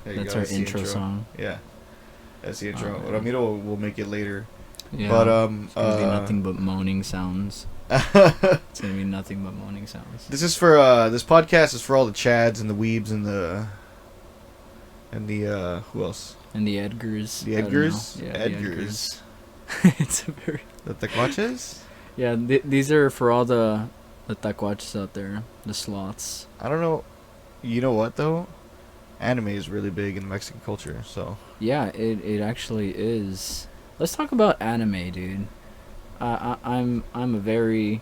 That's our intro song. Yeah, that's the intro. Ramiro will make it later. Yeah, but it's gonna be nothing but moaning sounds. It's gonna be nothing but moaning sounds. This is for this podcast is for all the Chads and the Weebs and the who else? And the Edgars. The Edgars. Yeah, Edgars. It's a very The taquaches. Yeah, these are for all the taquaches out there, the sloths. I don't know. You know what though? Anime is really big in Mexican culture, so. Yeah, it actually is. Let's talk about anime, dude. I'm a very.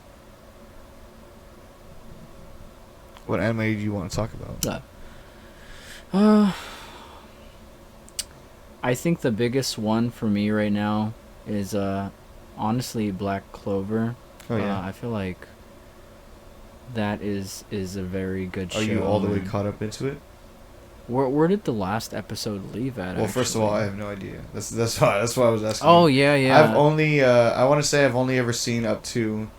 What anime do you want to talk about? I think the biggest one for me right now is honestly Black Clover. Oh yeah. I feel like that is a very good show. Are you all the way caught up into it? Where did the last episode leave at? Well, first of all, I have no idea. That's why I was asking. Oh yeah. I've only I want to say I've only ever seen up to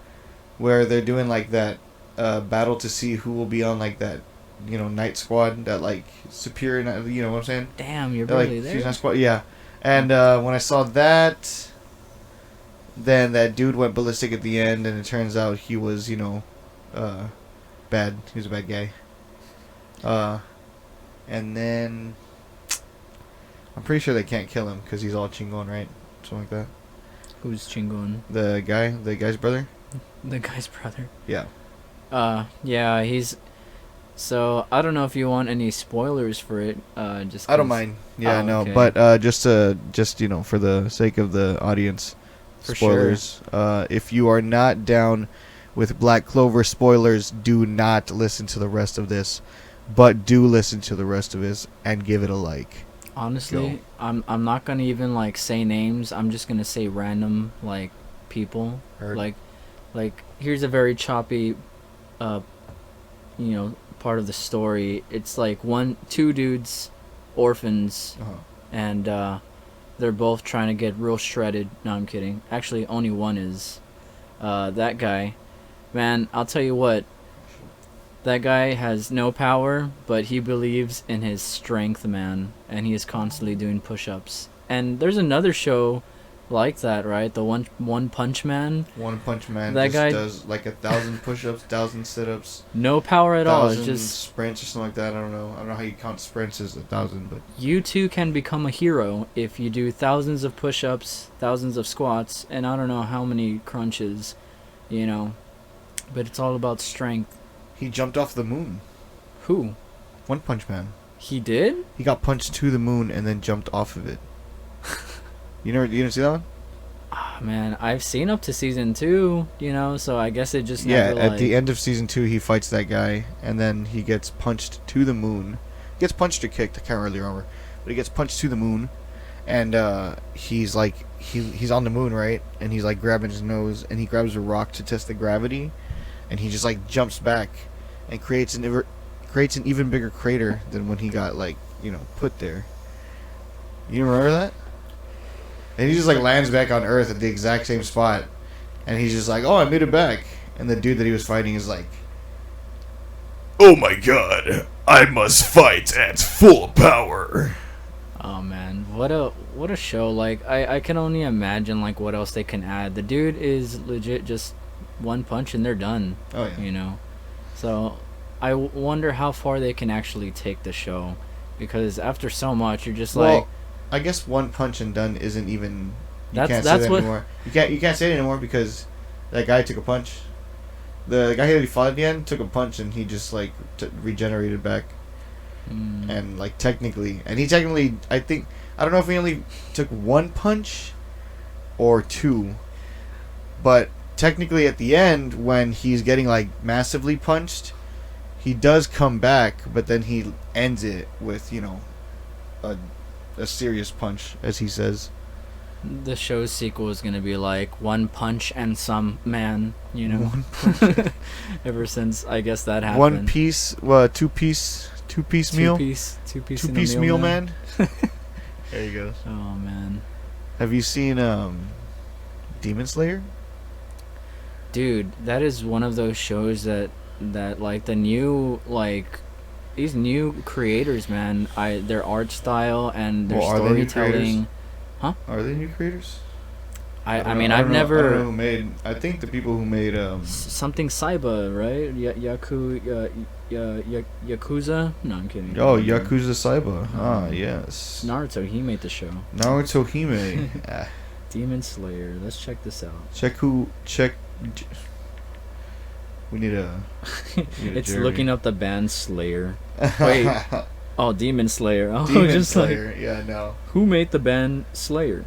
where they're doing like that battle to see who will be on like that, night squad, that like superior, you know what I'm saying? Damn, you're really there. Night squad, yeah. And when I saw that, then that dude went ballistic at the end, and it turns out he was bad. He was a bad guy. And then I'm pretty sure they can't kill him because he's all chingon, right? Something like that. Who's chingon? The guy's brother. The guy's brother. Yeah. Yeah, he's. So I don't know if you want any spoilers for it. Just. I don't mind. Yeah, no, okay. but just for the sake of the audience, For spoilers. sure. If you are not down with Black Clover spoilers, do not listen to the rest of this, but do listen to the rest of this and give it a like. Honestly, I'm not gonna even like say names. I'm just gonna say random like people. Heard. Like here's a very choppy, part of the story. It's like two dudes, orphans, and they're both trying to get real shredded. No, I'm kidding. Actually, only one is. That guy, man, I'll tell you what. That guy has no power, but he believes in his strength, man, and he is constantly doing push-ups. And there's another show like that, right? The One Punch Man. One Punch Man. That guy does like 1,000 push-ups, 1,000 sit-ups. No power at all. It's just sprints or something like that. I don't know how you count sprints as 1,000, but you too can become a hero if you do thousands of push-ups, thousands of squats, and I don't know how many crunches, But it's all about strength. He jumped off the moon. Who? One Punch Man. He did? He got punched to the moon and then jumped off of it. You didn't see that one? Man, I've seen up to season 2, so I guess it just never, at the end of season 2, he fights that guy, and then he gets punched to the moon. Gets punched or kicked, I can't really remember, but he gets punched to the moon, and he's like he's on the moon, right? And he's like grabbing his nose, and he grabs a rock to test the gravity, and he just like jumps back and creates an even bigger crater than when he got put there. You remember that? And he just like lands back on Earth at the exact same spot, and he's just like, "Oh, I made it back." And the dude that he was fighting is like, "Oh my God, I must fight at full power." Oh man, what a show! Like I can only imagine like what else they can add. The dude is legit just one punch and they're done. Oh yeah. So I wonder how far they can actually take the show, because after so much, you're just like. I guess one punch and done isn't even. You That's can't say that what anymore. You can't say it anymore because that guy took a punch. The guy that he fought at the end took a punch and he just like regenerated back. And like technically, I don't know if he only took one punch or two, but technically at the end when he's getting like massively punched, he does come back, but then he ends it with a serious punch, as he says. The show's sequel is gonna be like One Punch and Some Man, One punch. Ever since I guess that happened. One piece, two piece meal. Two piece meal, man. There you go. Oh man. Have you seen Demon Slayer? Dude, that is one of those shows that that like the new like these new creators, man, their art style and their Well, are they new storytelling. Huh? Are they new creators? I mean, I've never. I don't know who made. I think the people who made something Saiba, right? Yakuza? No, I'm kidding. Oh, Yakuza Saiba. Yes. Naruto, he made the show. Naruto Hime. Demon Slayer. Let's check this out. We need a. It's Jerry. Looking up the band Slayer. Wait. Oh, Demon Slayer. Oh, Demon just Slayer. Like, yeah, no. Who made the band Slayer?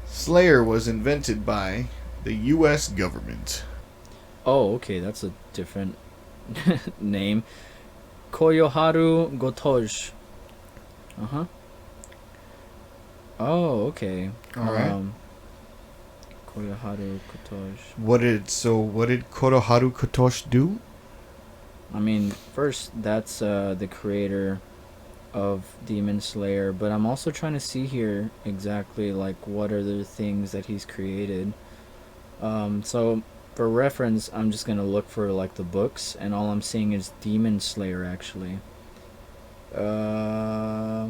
Slayer was invented by the U.S. government. Oh, okay, that's a different name. Koyoharu Gotosh. Uh-huh. Oh, okay. All right. Koyoharu Gotosh. What did Koyoharu Gotosh do? I mean, first, that's the creator of Demon Slayer, but I'm also trying to see here exactly like what are the things that he's created. So for reference, I'm just gonna look for like the books, and all I'm seeing is Demon Slayer actually. Yeah,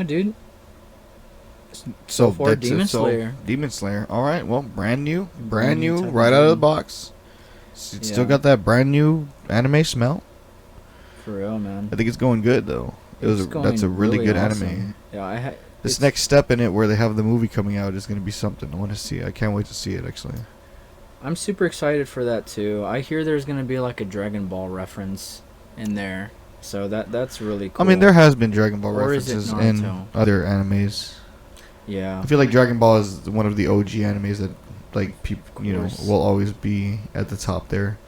dude. So for Demon Slayer. Demon Slayer. All right. Well, brand new, right out of the box. It's still got that brand new anime smell. For real, man. I think it's going good though. That's a really good awesome. Anime. Yeah, this next step in it, where they have the movie coming out, is going to be something. I want to see. I can't wait to see it. Actually, I'm super excited for that too. I hear there's going to be like a Dragon Ball reference in there, so that's really cool. I mean, there has been Dragon Ball references in other animes. Yeah, I feel like Dragon Ball is one of the OG animes that like people will always be at the top there.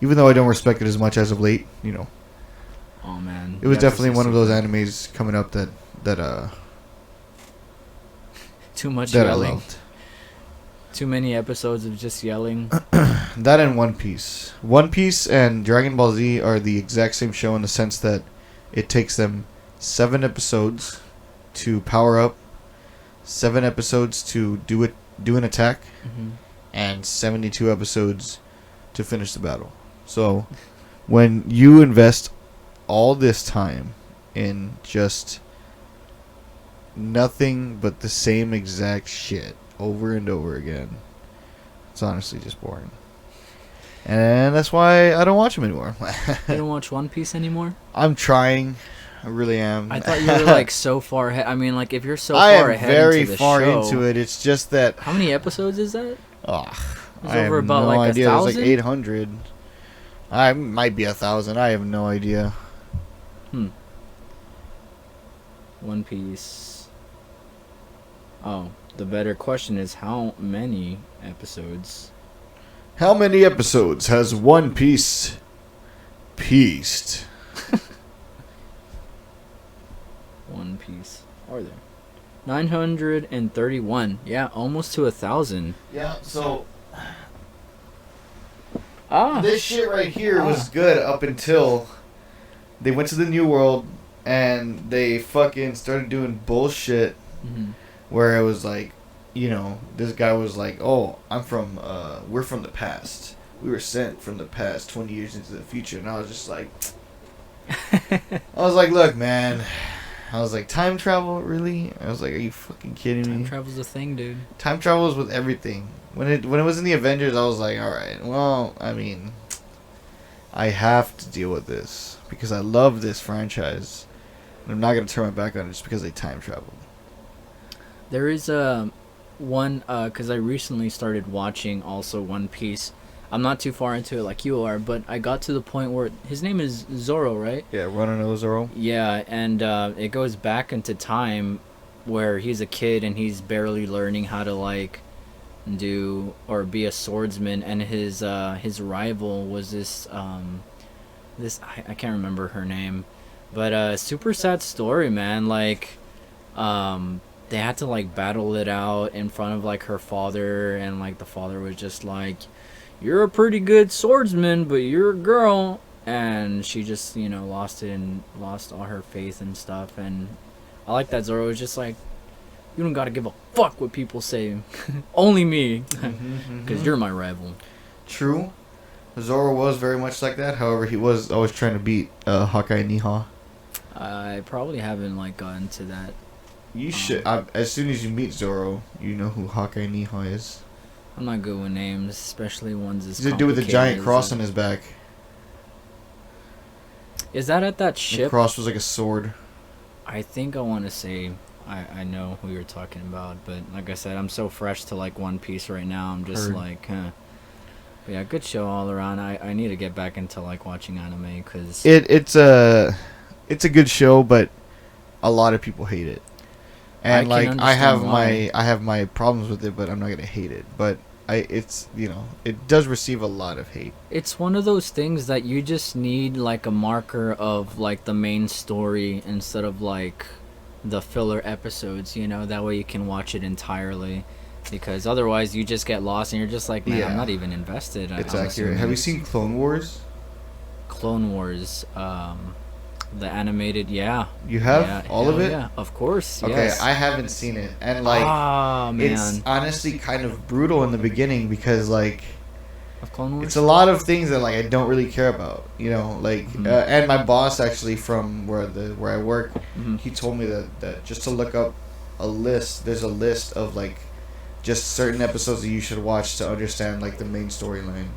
Even though I don't respect it as much as of late, Oh man, it was definitely one of those animes coming up that too much that yelling. I loved. Too many episodes of just yelling. That and One Piece. One Piece and Dragon Ball Z are the exact same show in the sense that it takes them 7 episodes to power up, 7 episodes to do an attack, and 72 episodes to finish the battle. So when you invest all this time in just nothing but the same exact shit over and over again, it's honestly just boring. And that's why I don't watch them anymore. You don't watch One Piece anymore? I'm trying. I really am. I thought you were like so far ahead. I mean, like if you're so far ahead very into the far show, into it. It's just that. How many episodes is that? Oh, it's over about no like idea. 1,000. It's like 800. I might be 1,000. I have no idea. One Piece. Oh, the better question is how many episodes? How many episodes has One Piece pieced? One Piece. Are there? 931. Yeah, almost to 1,000. Yeah, so this shit right here was good up until they went to the New World and they fucking started doing bullshit where it was like, this guy was like, oh, we're from the past. We were sent from the past 20 years into the future. And I was just like, look, man. I was like, time travel, really? I was like, are you fucking kidding me? Time travel's a thing, dude. Time travel is with everything. When it was in the Avengers, I was like, all right, well, I mean, I have to deal with this because I love this franchise. And I'm not going to turn my back on it just because they time traveled. There is one, because I recently started watching also One Piece. I'm not too far into it like you are, but I got to the point where his name is Zoro, right? Yeah, Runner Zoro. Yeah, and it goes back into time where he's a kid and he's barely learning how to like do or be a swordsman, and his rival was this I can't remember her name, but super sad story, man. Like they had to like battle it out in front of like her father, and like the father was just like, you're a pretty good swordsman, but you're a girl. And she just, lost it and lost all her faith and stuff. And I like that Zoro was just like, you don't gotta give a fuck what people say. Only me. Because you're my rival. True. Zoro was very much like that. However, he was always trying to beat Hawkeye and Niha. I probably haven't like gotten to that. You should. As soon as you meet Zoro, you know who Hawkeye and Niha is. I'm not good with names, especially ones as He's a dude with a giant cross on his back. Is that at that ship? The cross was like a sword. I think I want to say I know who you're talking about, but like I said, I'm so fresh to like One Piece right now. I'm just like, huh. But yeah, good show all around. I need to get back into like watching anime because it's a good show, but a lot of people hate it. And like I have my problems with it, but I'm not gonna hate it. But it's it does receive a lot of hate. It's one of those things that you just need like a marker of like the main story instead of like the filler episodes, that way you can watch it entirely, because otherwise you just get lost and you're just like, man, I'm not even invested. It's accurate. Have you seen Clone Wars? Clone Wars, the animated, yeah. You have all of it? Yeah, of course. Okay, yes. I haven't seen it, and like, it's honestly kind of brutal in the beginning because like, of Clone Wars, it's a lot of things that like I don't really care about, like, and my boss actually from where I work, he told me that just to look up a list. There's a list of like, just certain episodes that you should watch to understand like the main storyline,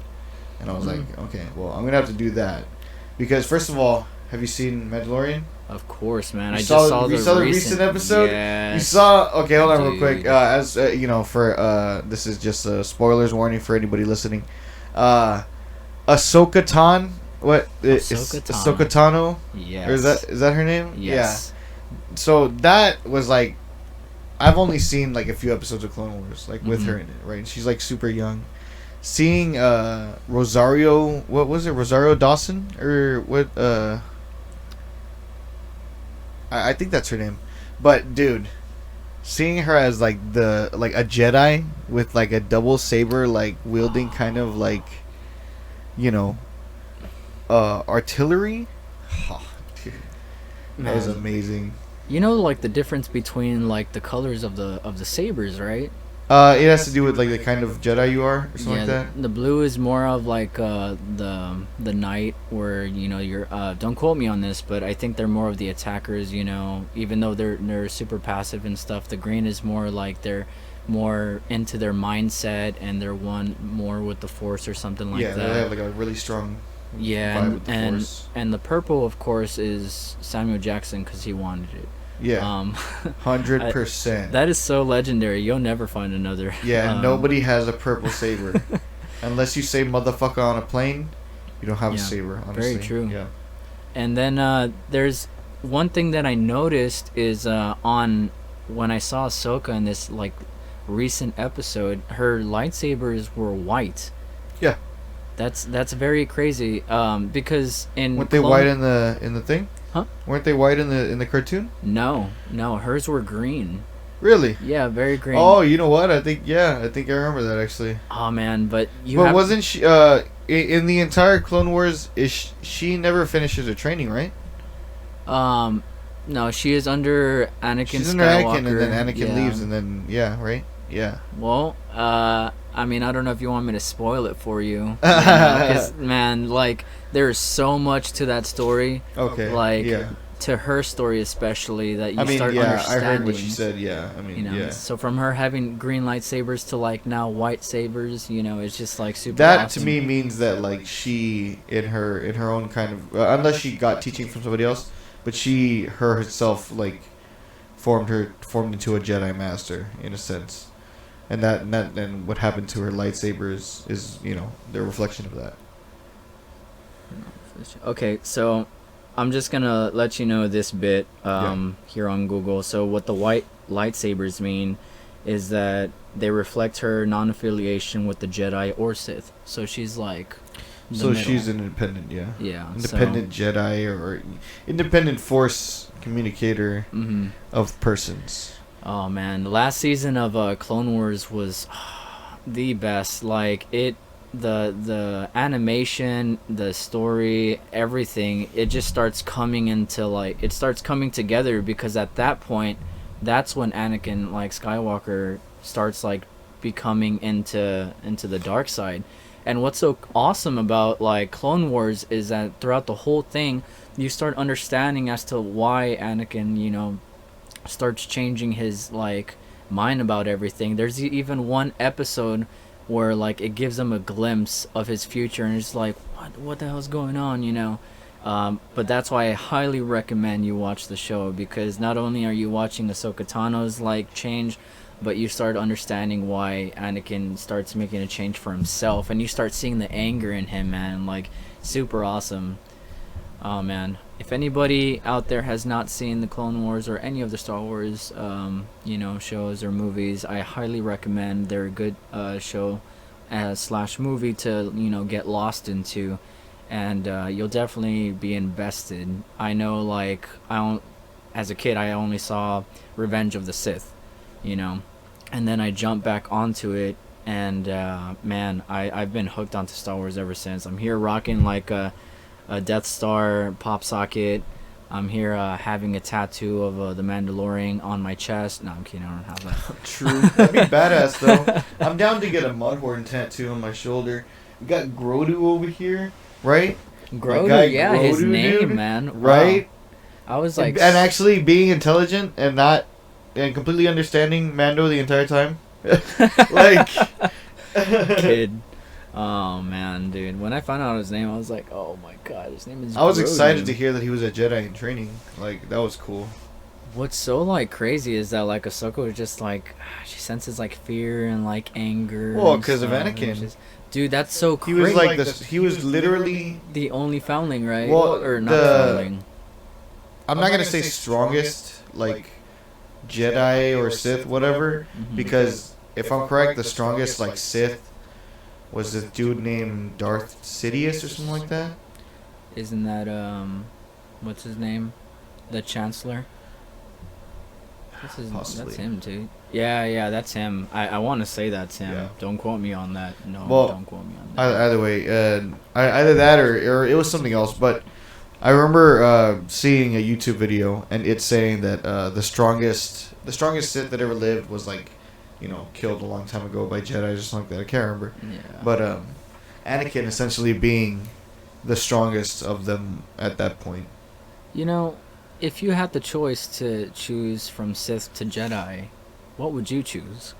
and I was like, okay, well I'm gonna have to do that, because first of all, have you seen Mandalorian? Of course, man. You saw the recent episode? Yes. You saw... Okay, hold on real quick. This is just a spoilers warning for anybody listening. Ahsoka Tan. What? Ahsoka Tano? Yes. Or is that her name? Yes. Yeah. So that was like... I've only seen like a few episodes of Clone Wars, like with her in it, right? She's like super young. Seeing Rosario... What was it? Rosario Dawson? Or what... I think that's her name, but dude, seeing her as like a Jedi with like a double saber, like wielding kind of like, artillery. Oh, dude, that was amazing. Like the difference between like the colors of the sabers, right? It has to do with like the kind of Jedi you are, or something like that. The blue is more of like the knight, where you're. Don't quote me on this, but I think they're more of the attackers. Even though they're super passive and stuff. The green is more like they're more into their mindset, and they're one more with the Force or something like that. Yeah, they have like a really strong. Yeah, vibe with the Force. And the purple, of course, is Samuel Jackson because he wanted it. Yeah, 100%. That is so legendary. You'll never find another. Yeah, nobody has a purple saber. Unless you say motherfucker on a plane, you don't have a saber, honestly. Very true. Yeah. And then there's one thing that I noticed is on when I saw Ahsoka in this like recent episode, her lightsabers were white. Yeah. That's very crazy. Because weren't they white in the thing? Huh? Weren't they white in the cartoon? No, hers were green. Really? Yeah, very green. Oh, you know what? I think I remember that actually. Oh man, but wasn't she in the entire Clone Wars? She never finishes her training, right? No, she is under Anakin. She's under Skywalker. Anakin, and then Anakin leaves, and then right? Yeah. Well, I mean, I don't know if you want me to spoil it for you. Because, man, like, there's so much to that story. Okay. Like, to her story especially, that you start understanding. I heard what she said, yeah. I mean, So from her having green lightsabers to, like, now white sabers, it's just, like, super That, awesome. to me, means that, like, she, in her own kind of... unless she got teaching from somebody else, but herself, like, formed into a Jedi Master, in a sense. And what happened to her lightsabers is the reflection of that. Okay, so I'm just gonna let you know this bit here on Google. So what the white lightsabers mean is that they reflect her non-affiliation with the Jedi or Sith. So she's like she's an independent, independent Jedi or independent Force communicator of persons. Oh man, the last season of Clone Wars was the best. Like the animation, the story, everything. It just starts coming together, because at that point, that's when Anakin, like Skywalker, starts like becoming into the dark side, And what's so awesome about like Clone Wars is that throughout the whole thing, you start understanding as to why Anakin, starts changing his like mind about everything. There's even one episode where like it gives him a glimpse of his future, and it's like, what the hell's going on? But that's why I highly recommend you watch the show, because not only are you watching Ahsoka Tano's like change, but you start understanding why Anakin starts making a change for himself, and you start seeing the anger in him, man. Like, super awesome. Oh man, if anybody out there has not seen the Clone Wars or any of the Star Wars shows or movies, I highly recommend. They're a good show slash movie to get lost into, and you'll definitely be invested. I know, like, as a kid I only saw Revenge of the Sith, and then I jumped back onto it, and man, I've been hooked onto Star Wars ever since. I'm here rocking like a Death Star pop socket. I'm here having a tattoo of the Mandalorian on my chest. No, I'm kidding, I don't have that. True. That'd be badass, though. I'm down to get a Mudhorn tattoo on my shoulder. We got Grodu over here, right? Grodu, yeah, Grodu, his name, dude, man. right? Wow. I was like... And actually being intelligent and not... and completely understanding Mando the entire time. Like... Kid. Oh man, dude. When I found out his name, I was like, oh my god, his name is I was Grogu. excited to hear that he was a Jedi in training. Like, that was cool. What's so like crazy is that like Ahsoka was just like, she senses like fear and like anger. Well, and because of stuff, Anakin. Dude, that's so He crazy. was like this. He was literally... the only foundling, right? Well, or not foundling. I'm not gonna say strongest, like, Jedi or Sith, whatever, because if I'm correct, the strongest, like, Sith was this dude named Darth Sidious or something like that. Isn't that what's his name? The Chancellor? Possibly. That's him, too. Yeah, that's him. I want to say that's him. Yeah. Don't quote me on that. No, Well, don't quote me on that. Either way, either that or it was something else. But I remember seeing a YouTube video and it saying that the strongest Sith that ever lived was like, killed a long time ago by Jedi or something like that. I can't remember. Yeah. But Anakin essentially being the strongest of them at that point. If you had the choice to choose from Sith to Jedi, what would you choose?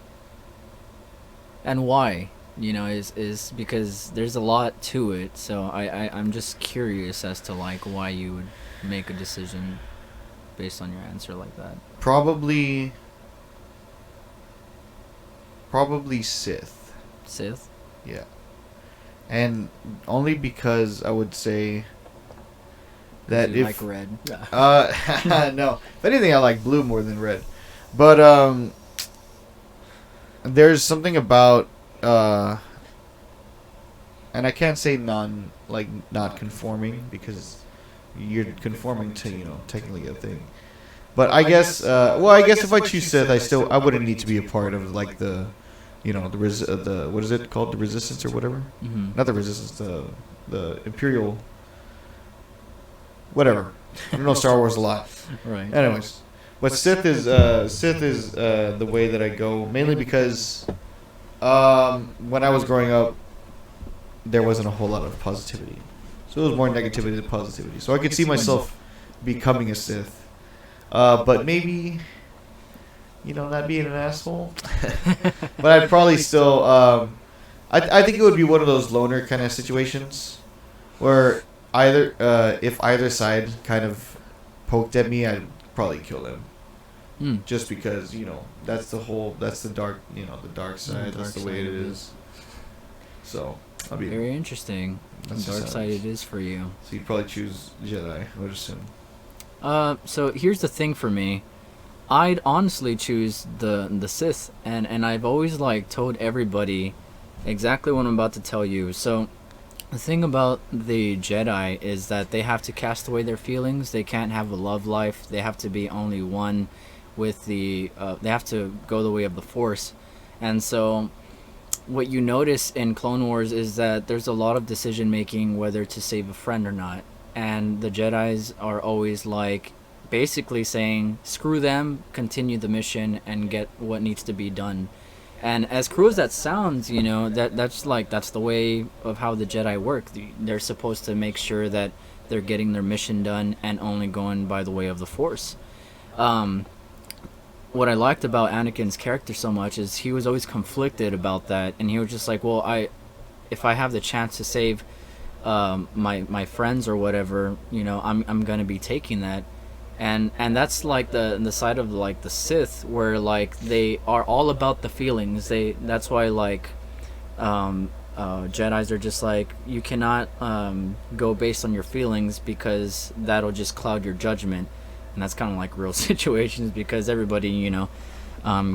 And why? Is because there's a lot to it, so I'm just curious as to like why you would make a decision based on your answer like that. Probably Sith. Sith? Yeah. And only because I would say that you if like red. no, if anything, I like blue more than red. But there's something about and I can't say not conforming, because you're conforming to technically a thing. But I guess I guess if I choose Sith, I wouldn't need to be a part of like the the what is it called, the Resistance or whatever? Mm-hmm. Not the Resistance, the Imperial. Whatever. I don't know Star Wars a lot. Right. Anyways, but Sith is the way that I go, mainly because when I was growing up, there wasn't a whole lot of positivity, so it was more negativity than positivity. So I could see myself becoming a Sith, but maybe not being an asshole. But I'd probably still I think it would be one of those loner kind of situations where if either side kind of poked at me, I'd probably kill them. Just because that's the dark side. That's the way it is. So very interesting. The dark side it is for you. So you'd probably choose Jedi, I would assume. So here's the thing for me. I'd honestly choose the Sith, and I've always told everybody exactly what I'm about to tell you. So the thing about the Jedi is that they have to cast away their feelings. They can't have a love life. They have to be only one with they have to go the way of the Force. And so what you notice in Clone Wars is that there's a lot of decision making whether to save a friend or not. And the Jedis are always basically saying, screw them, continue the mission, and get what needs to be done. And as cruel as that sounds, you know, that's the way of how the Jedi work. They're supposed to make sure that they're getting their mission done and only going by the way of the Force. Um, what I liked about Anakin's character so much is he was always conflicted about that, and he was just like, well, if I have the chance to save my friends or whatever, you know, I'm gonna be taking that. And that's like the side of like the Sith, where like they are all about the feelings. That's why like Jedis are just like, you cannot go based on your feelings, because that'll just cloud your judgment. And that's kind of like real situations, because everybody, you know,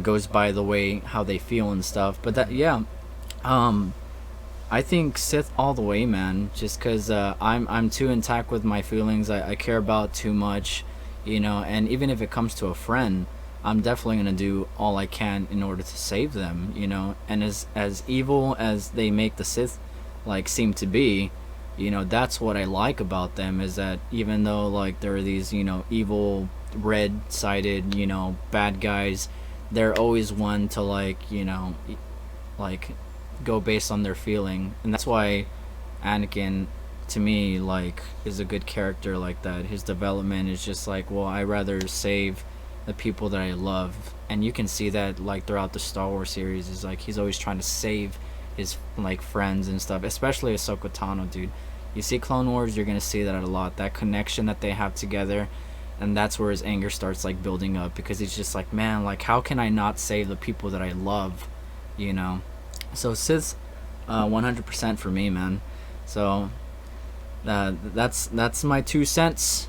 goes by the way how they feel and stuff. But that, yeah, I think Sith all the way, man. Just because I'm too intact with my feelings. I care about too much, you know. And even if it comes to a friend, I'm definitely gonna do all I can in order to save them, you know. And as evil as they make the Sith like seem to be, you know, that's what I like about them, is that even though like there are these, you know, evil red-sided, you know, bad guys, they're always one to like, you know, like go based on their feeling. And that's why Anakin, to me, like, is a good character like that. His development is just like, well, I rather save the people that I love. And you can see that like throughout the Star Wars series, is like he's always trying to save his like friends and stuff, especially Ahsoka Tano, dude. You see Clone Wars, you're gonna see that a lot, that connection that they have together. And that's where his anger starts like building up, because he's just like, man, like, how can I not save the people that I love, you know? So Sith, 100% for me, man. So that's my 2 cents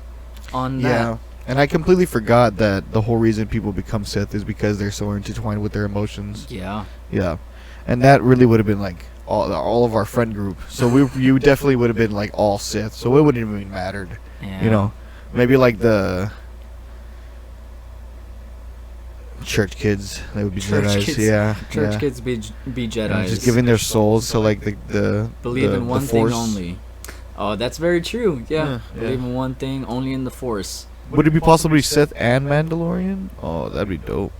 on that. Yeah, and I completely forgot that the whole reason people become Sith is because they're so intertwined with their emotions. Yeah. Yeah, and that really would have been like all of our friend group. So you definitely would have been like all Sith. So it wouldn't have even mattered. Yeah. You know, maybe like the church kids, they would be Jedis. Kids, yeah, church yeah. kids be Jedis. Just giving their souls to like the believe in one the thing Force. only. Oh, that's very true. Yeah, Yeah. believe in one thing, only in the Force. Would it be possibly Sith and Mandalorian? Oh, that'd be dope.